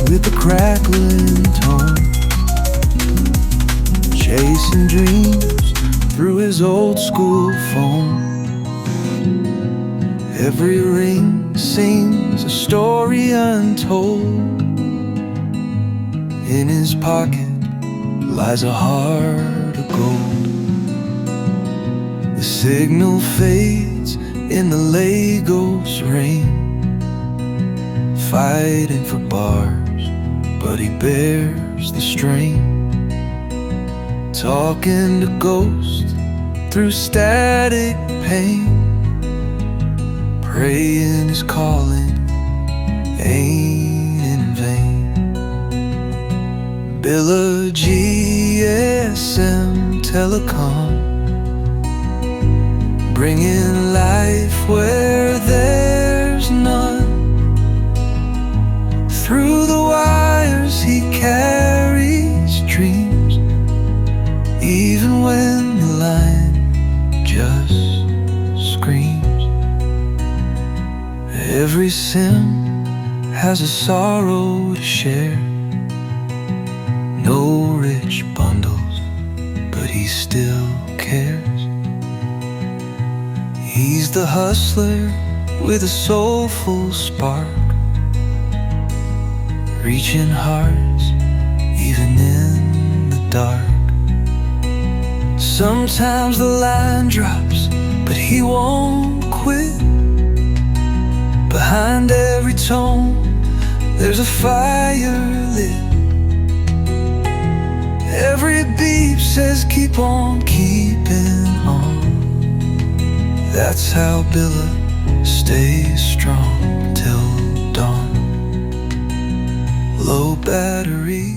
with a crackling tone, chasing dreams through his old school phone. Every ring sings a story untold. In his pocket lies a heart of gold. The signal fades in the Lagos rain, fighting for bars, but he bears the strain. Talking to ghosts through static pain, praying his calling ain't in vain. Bill of GSM Telecom, bringing life where there's none. Through the wires he carries dreams, even when the line just screams. Every sim has a sorrow to share. No rich bundles, but he still cares. He's the hustler with a soulful spark, reaching hearts even in the dark. Sometimes the line drops, but he won't quit. Behind every tone, there's a fire lit. Every beep says keep on keeping on. That's how Billa stays strong till dawn. Low battery,